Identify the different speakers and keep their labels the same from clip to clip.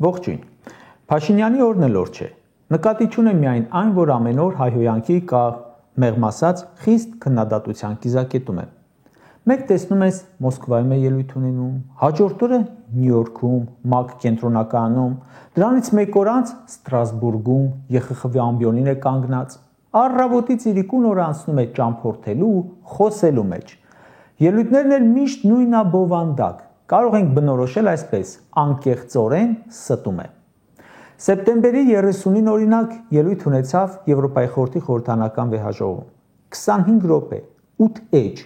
Speaker 1: Ողջույն։ Փաշինյանի օրն էլ օր չէ։ Նկատի չունեմ միայն այն, որ ամեն օր հայհոյանքի կա մեղմ ասած խիստ քննադատության կիզակետում եմ։ Մեկ տեսնում ես Մոսկվայում է ելույթ ունենում, հաջորդ օրը Նյու Յորքում, ՄԱԿ կենտրոնականում, դրանից մեկ օր անց Ստրասբուրգում ԵԽԽՎ ամբիոնին է կանգնած։ Առավոտից իրիկուն օր անցնում է ճամփորդելու ու խոսելու մեջ։ Ելույթներն էլ միշտ նույնաբովանդակ։ Կարող ենք բնորոշել այսպես. անկեղծորեն ստում է։ Սեպտեմբերի 30-ին օրինակ ելույթ ունեցավ Եվրոպայի խորհրդի խորհրդանական վեհաժողովում։ 25 րոպե, 8 էջ,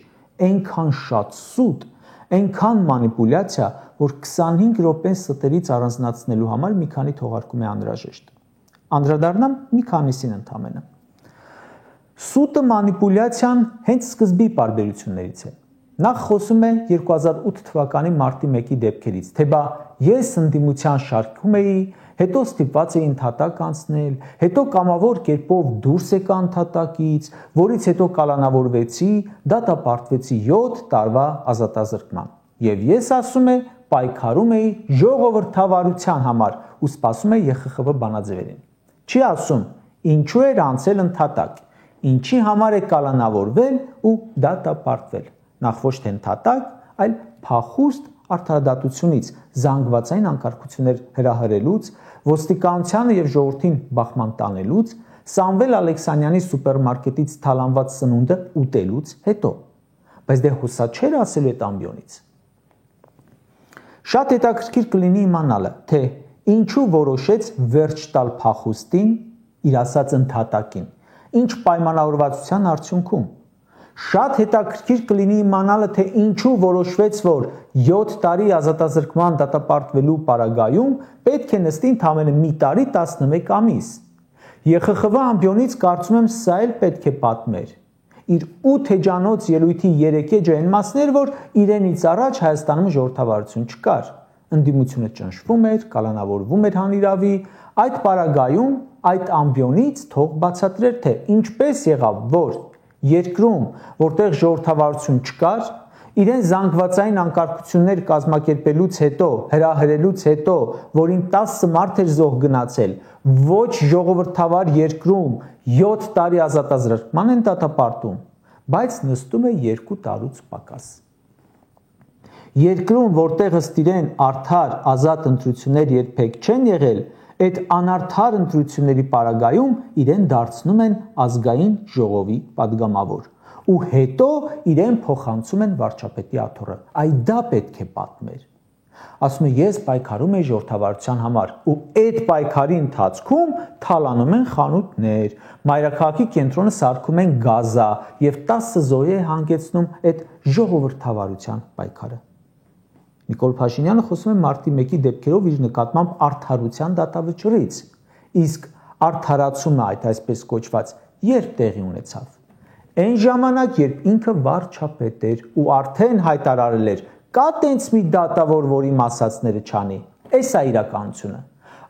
Speaker 1: այնքան շատ սուտ, այնքան մանիպուլյացիա, որ 25 րոպեն ստերից առանձնացնելու համար մի քանի թողարկում է անհրաժեշտ։ Անդրադառնամ մի քանիսին ընդամենը։ Սուտը մանիպուլյացիան հենց սկզբի պարբերություններից է։ Նախ խոսում է 2008 թվականի մարտի 1-ի դեպքերից, թե բա ես ընդդիմության շարքում էի, հետո ստիպված էի ընդհատակ անցնել, հետո կամավոր կերպով դուրս եկա ընդհատակից, որից հետո կալանավորվեցի, դատապարտվեցի 7 տարվա ազատազրկման։ Եվ ես ասում է պայքարում էի ժողովրդավարության համար ու սպասում էի ԵԽԽՎ բանաձևերին։ Չի ասում ինչու էր անցել ընդհատակ, ինչի համար է կալանավորվել ու դատապարտվել։ Նախ ոչ թե ընդհատակ, այլ փախուստ արդարադատությունից զանգվածային անկարգություններ հրահրելուց, ոստիկանությանը եւ ժողովրդին բախման տանելուց, Սամվել Ալեքսանյանի սուպերմարկետից թալանված սնունդը ուտելուց հետո։ Բայց դե հուսա չէր ասելու այդ ամբիոնից։ Շատ հետաքրքիր կլինի իմանալը, թե ինչու որոշեց վերջ տալ փախուստին, իր ասած ընդհատակին, ինչ պայմանավորվածության արդյունքում։ Շատ հետաքրքիր կլինի իմանալը, թե ինչու որոշվեց, որ 7 տարի ազատազրկման դատապարտվելու պարագայում պետք է նստի ընդամենը մի տարի 11 ամիս։ ԵԽԽՎ ամբիոնից կարծում եմ սա էլ պետք է պատմեր։ Իր 8 էջանոց ելույթի 3 էջը այն մասն էր, որ իրենից առաջ Հայաստանում ժողովրդավարություն չկար։ Ընդդիմությունը ճնշվում էր, կալանավորվում էր հանիրավի, այդ պարագայում այդ ամբիոնից թող բացատրեր, թե ինչպես եղավ, որ երկրում, որտեղ ժողովրդավարություն չկար, իրեն զանգվածային անկարգություններ կազմակերպելուց հետո, հրահրելուց հետո, որին 10 մարդ էր զոհ գնացել, ոչ ժողովրդավար երկրում 7 տարի ազատազրկման են դատապարտում, բայց նստում է 2 տարուց պակաս։ Երկրում, որտեղ ըստ իրեն արդար, ազատ ընտրություններ երբեք չեն եղել, այդ անարդար ընտրությունների պարագայում իրեն դարձնում են ազգային ժողովի падգամավոր ու հետո իրեն փոխանցում են վարչապետի աթոռը։ Այ դա պետք է պատմեր։ Ասում է ես պայքարում եի ժողովրդավարության համար ու այդ պայքարի ընթացքում թալանում են խանութներ, մայրաքաղաքի կենտրոնը սարքում են գազա եւ 10 զոհի է հանգեցնում այդ ժողովրդավարության պայքարը։ Նիկոլ Փաշինյանը խոսում է մարտի 1-ի դեպքերով իր նկատմամբ արդարության դատավճռից, իսկ արդարացումը այդ այսպես կոչված երբ տեղի ունեցավ։ Այն ժամանակ, երբ ինքը վարչապետ էր ու արդեն հայտարարել էր, կա տենց մի դատավոր, որի ասածները չանի, էս է իրականությունը։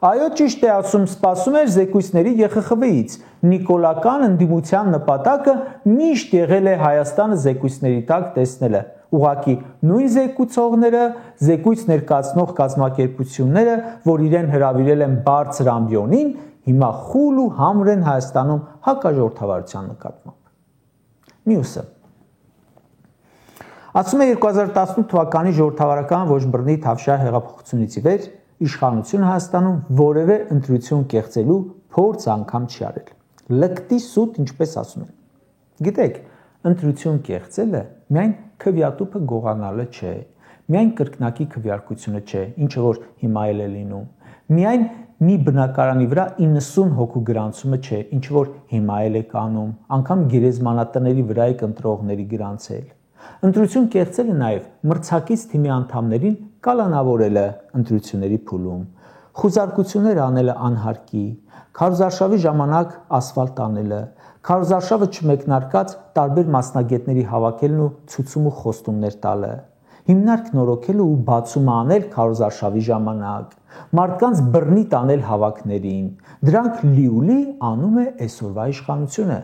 Speaker 1: Այո, ճիշտ է ասում, սպասում էր զեկույցների ԵԽԽՎ-ից, նիկոլական ընդդիմության նպատակը միշտ եղել է Հայաստանը զեկույցների տակ տեսնելը։ Ուղղակի նույն զեկուցողները, զեկույց ներկայացնող կազմակերպությունները, որ իրեն հրավիրել են բարձր ամբիոնին, հիմա խուլ ու համր են Հայաստանում հակաժողովրդավարության նկատմամբ։ Մյուսը։ Ասում է 2018 թվականի ժողովրդավարական ոչ բռնի Թավշյա հեղափոխությունից ի վեր իշխանությունը Հայաստանում որևէ ընտրություն կեղծելու փորձ անգամ չի արել։ Լկտի սուտ, ինչպես ասում են։ Գիտեք, ընտրություն կեղծելը միայն քվյատուփը գողանալը չէ, միայն կրկնակի քվեարկությունը չէ, ինչը որ հիմա էլ է լինում, միայն մի բնակարանի վրա 90 հոգու գրանցումը չէ, ինչը որ հիմա էլ է կանում, անգամ գերեզմանատների վրա է ընտրողների գրանցել։ Ընտրություն կեղծելը նաև մրցակից թիմի անդամներին կալանավորելը ընտրությունների փուլում, խուզարկություններ անելը անհարկի, քարոզարշավի ժամանակ ասֆալտ անելը, քարոզարշավը չմեկնարկած տարբեր մասնագետների հավաքելն ու ցուցում ու խոստումներ տալը, հիմնարկ նորոգելը ու բացումը անել քարոզարշավի ժամանակ, մարդկանց բռնի տանել հավաքներին, դրանք լիուլի անում է այսօրվա իշխանությունը։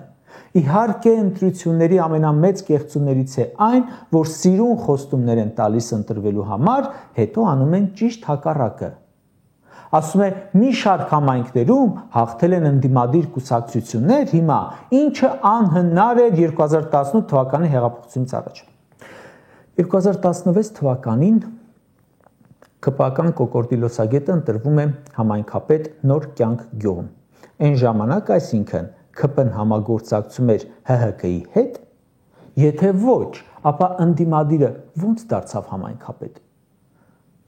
Speaker 1: Իհարկե ընտրությունների ամենամեծ կեղծումներից է այն, որ սիրուն խոստումներ են տալիս ընտրվելու համար, հետո անում են ճիշտ հակառակը։ Ասում է մի շարք համայնքներում հաղթել են ընդդիմադիր կուսակցություններ հիմա, ինչը անհնար էր 2018 թվականի հեղափոխությունից առաջ։ 2016 թվականին ԿՊԱ-ական Կոկորդի լոցագետը ընտրվում է համայնքապետ Նոր կյանք գյուղում։ Այն ժամանակ, այսինքն, ԿՊ-ն համագործակցում էր ՀՀԿ-ի հետ, եթե ոչ, ապա ընդդիմադիրը ո՞նց դարձավ համայնքապետ։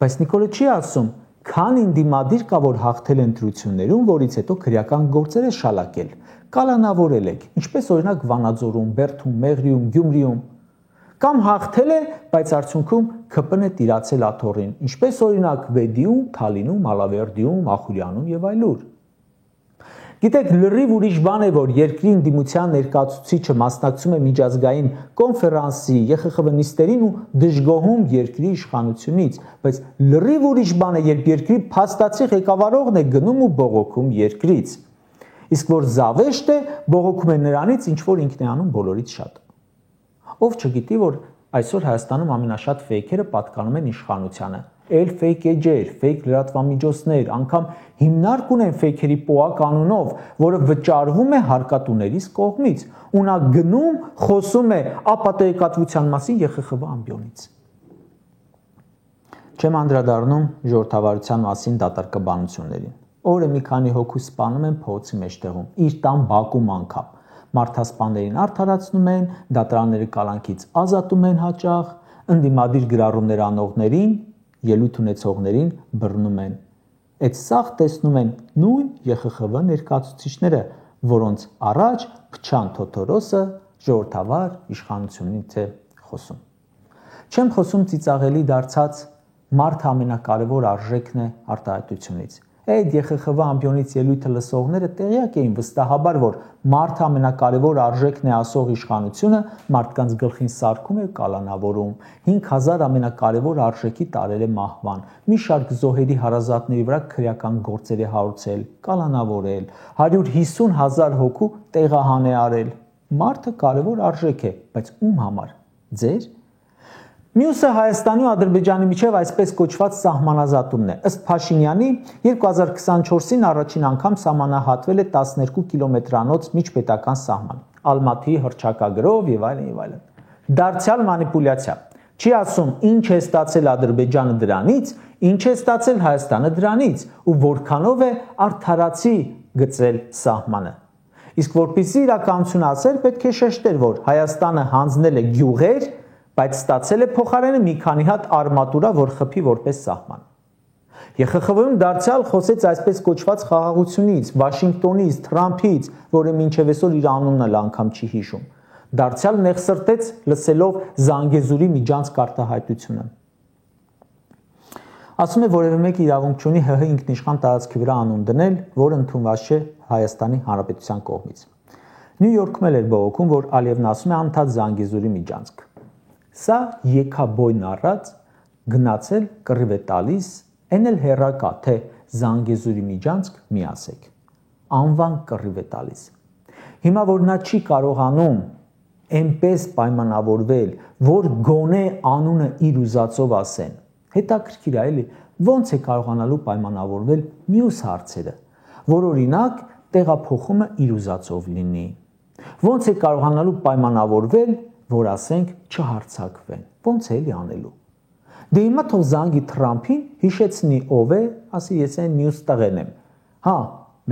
Speaker 1: Բայց Նիկոլը չի ասում, քան ընդդիմադիր կա, որ հաղթել են ընտրություններում, որից հետո քրեական գործեր է շալակել, կալանավորել եք, ինչպես օրինակ Վանաձորում, Բերդում, Մեղրիում, Գյումրիում, կամ հաղթել է, բայց արդյունքում ԿՊ-ն է տիրացել աթոռին, ինչպես օրինակ Վեդիում, Թալինում, Ալավերդիում, Ախուրյանում եւ այլուր։ Գիտեք, լրիվ ուրիշ բան է, որ երկրի ընդդիմության ներկայացուցիչը մասնակցում է միջազգային կոնֆերանսի, ԵԽԽՎ նիստերին ու դժգոհում երկրի իշխանությունից, բայց լրիվ ուրիշ բան է, երբ երկրի փաստացի ղեկավարողն է գնում ու բողոքում երկրից։ Իսկ որ զավեշտ է, բողոքում է նրանից, ինչ որ ինքն է անում բոլորից շատ։ Ով չգիտի, որ այսօր Հայաստանում ամենաշատ ֆեյքերը պատկանում են իշխանությանը։ Էլ ֆեյք էջեր, ֆեյք լրատվամիջոցներ, անգամ հիմնարկ ունեն ֆեյքերի ՊՕԱ կանոնով, որը վճարվում է հարկատուներիս կողմից, ու նա գնում խոսում է ապատեգատվության մասին ԵԽԽՎ ամբիոնից։ Չեմ անդրադառնում ժողովրդավարության մասին դատարկաբանություններին։ Օրը մի քանի հոգու սպանում են փողոցի մեջտեղում, իր տան բակում անգամ։ Մարդասպաններին արդարացնում են, դատարանները կալանքից ազատում են հաճախ, ընդդիմադիր գրառումներ անողներին, ելույթ ունեցողներին բռնում են։ Այդ սաղ տեսնում են նույն ԵԽԽՎ ներկայացուցիչները, որոնց առաջ Փչան Թոթորոսը ժողովրդավար իշխանությունից է խոսում։ Չեմ խոսում ծիծաղելի դարձած մարդը ամենակարևոր արժեքն է արտահայտությունից։ Այդ ԵԽԽՎ ամբիոնից ելույթը լսողները տեղյակ էին վստահաբար, որ մարդը ամենակարևոր արժեքն է ասող իշխանությունը մարդկանց գլխին սարքում է կալանավորում, 5000 ամենակարևոր արժեքի տարել է մահվան, մի շարք զոհերի հարազատների վրա քրեական գործեր է հարուցել, կալանավորել, 150,000 հոգու տեղահան է արել։ Մարդը կարևոր արժեք է, բայց ում համար։ Ձեր։ Մյուսը Հայաստանի ու Ադրբեջանի միջև այսպես կոչված սահմանազատումն է։ Ըստ Փաշինյանի 2024-ին առաջին անգամ սահմանահատվել է 12 կիլոմետրանոց միջպետական սահման, Ալմատիի հռչակագրով եւ այլն եւ այլն։ Դարձյալ մանիպուլյացիա։ Չի ասում ինչ է ստացել Ադրբեջանը դրանից, ինչ է ստացել Հայաստանը դրանից ու որքանով է արդարացի գծել սահմանը։ Իսկ որպեսզի իրականություն ասել, պետք է շեշտել, որ Հայաստանը հանձնել է գյուղեր, բայց ստացել է փոխարենը մի քանի հատ արմատուրա, որ խփի որպես սահման։ ԵԽԽՎ-ում դարձյալ խոսեց այսպես կոչված խաղաղությունից, Վաշինգտոնից, Թրամփից, որը մինչև այսօր իր անունն էլ անգամ չի հիշում։ Դարձյալ նեղսրտեց լսելով Զանգեզուրի միջանցք արտահայտությունը։ Ասում է, որևէ մեկը իրավունք չունի ՀՀ ինքնիշխան տարածքի վրա անուն դնել, որը ընդունված չէ Հայաստանի Հանրապետության կողմից։ Նյու Յորքում էլ էր բողոքում, որ Ալիևն ասում է անդադ Զանգեզուրի միջանցք։ Սա եկաբոյն առած գնացել կռիվ է տալիս, այն էլ հեռակա, թե Զանգեզուրի միջանցք մի ասեք։ Անվան կռիվ է տալիս։ Հիմա որ նա չի կարողանում այնպես պայմանավորվել, որ գոնե անունը իր ուզածով ասեն, հետաքրքիր է էլի, ոնց է կարողանալու պայմանավորվել մյուս հարցերը, որ օրինակ տեղափոխումը իր ուզածով լինի։ Ոնց է կարողանալու պայմանավորվել, որ ասենք չհարցակվեն, ոնց է էլի անելու։ Դե հիմա թող զանգի Թրամփին, հիշեցնի ով է, ասի ես այն մյուս տղեն եմ։ Հա,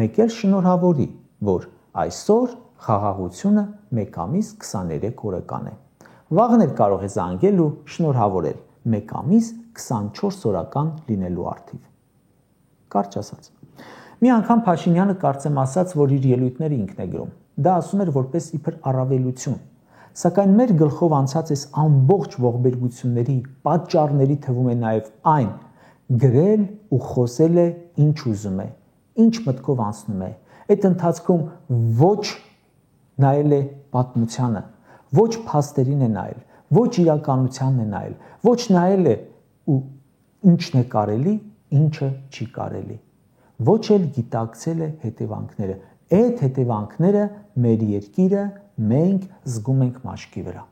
Speaker 1: մեկ էլ շնորհավորի, որ այսօր խաղաղությունը 1 ամիս 23 օրական է։ Վաղն էլ կարող է զանգել ու շնորհավորել 1 ամիս 24 օրական լինելու արդիվ։ Կարճ ասած։ Մի անգամ Փաշինյանը կարծեմ ասաց, որ իր ելույթները ինքն է գրում։ Դա ասում էր որպես իբր առավելություն։ Սակայն մեր գլխով անցած այս ամբողջ ողբերգությունների պատճառների թվում է նաև այն, գրել ու խոսել է ինչ ուզում է, ինչ մտքով անցնում է։ Այդ ընթացքում ոչ նայել է պատմությանը, ոչ փաստերին է նայել, ոչ իրականությանն է նայել, ոչ նայել է ու ինչն է կարելի, ինչը չի կարելի։ Ոչ էլ գիտակցել է հետևանքները։ Այդ հետևանքները մեր երկիրը մենք զգում ենք մաշկի վրա։